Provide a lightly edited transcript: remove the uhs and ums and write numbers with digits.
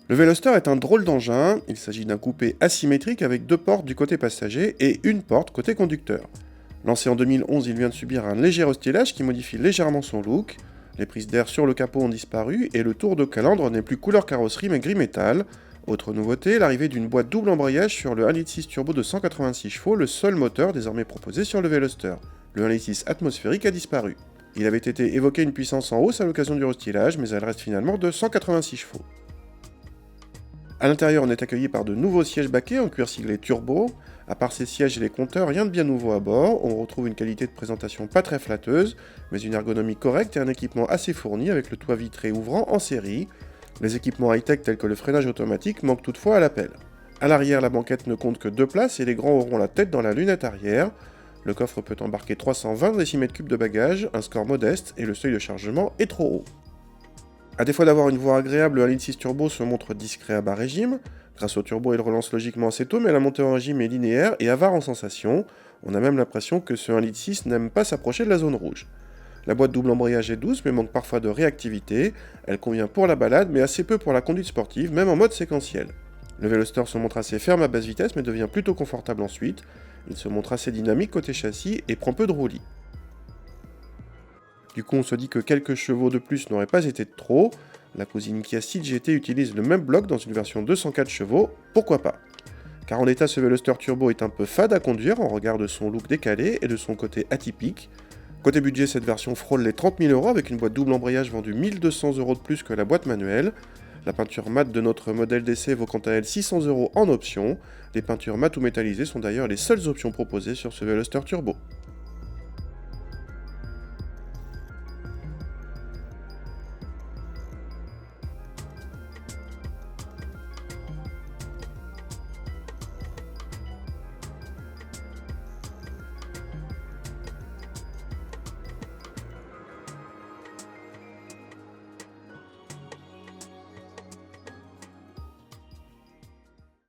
Le Veloster est un drôle d'engin, il s'agit d'un coupé asymétrique avec deux portes du côté passager et une porte côté conducteur. Lancé en 2011, il vient de subir un léger restylage qui modifie légèrement son look. Les prises d'air sur le capot ont disparu et le tour de calandre n'est plus couleur carrosserie mais gris métal. Autre nouveauté, l'arrivée d'une boîte double embrayage sur le 1,6 litre turbo de 186 chevaux, le seul moteur désormais proposé sur le Veloster. Le 1,6 litre atmosphérique a disparu. Il avait été évoqué une puissance en hausse à l'occasion du restylage, mais elle reste finalement de 186 chevaux. A l'intérieur, on est accueilli par de nouveaux sièges baquets en cuir siglé turbo. À part ces sièges et les compteurs, rien de bien nouveau à bord. On retrouve une qualité de présentation pas très flatteuse, mais une ergonomie correcte et un équipement assez fourni avec le toit vitré ouvrant en série. Les équipements high-tech tels que le freinage automatique manquent toutefois à l'appel. À l'arrière, la banquette ne compte que 2 places et les grands auront la tête dans la lunette arrière. Le coffre peut embarquer 320 décimètres cubes de bagages, un score modeste et le seuil de chargement est trop haut. A défaut d'avoir une voix agréable, le 1.6 turbo se montre discret à bas régime. Grâce au turbo, il relance logiquement assez tôt, mais la montée en régime est linéaire et avare en sensation. On a même l'impression que ce 1.6 n'aime pas s'approcher de la zone rouge. La boîte double embrayage est douce, mais manque parfois de réactivité. Elle convient pour la balade, mais assez peu pour la conduite sportive, même en mode séquentiel. Le Veloster se montre assez ferme à basse vitesse, mais devient plutôt confortable ensuite. Il se montre assez dynamique côté châssis et prend peu de roulis. Du coup, on se dit que quelques chevaux de plus n'auraient pas été de trop. La cousine Kia Ceed GT utilise le même bloc dans une version 204 chevaux, pourquoi pas. Car en état, ce Veloster Turbo est un peu fade à conduire en regard de son look décalé et de son côté atypique. Côté budget, cette version frôle les 30 000 € avec une boîte double embrayage vendue 1 200 € de plus que la boîte manuelle. La peinture mat de notre modèle d'essai vaut quant à elle 600 € en option. Les peintures mat ou métallisées sont d'ailleurs les seules options proposées sur ce Veloster Turbo.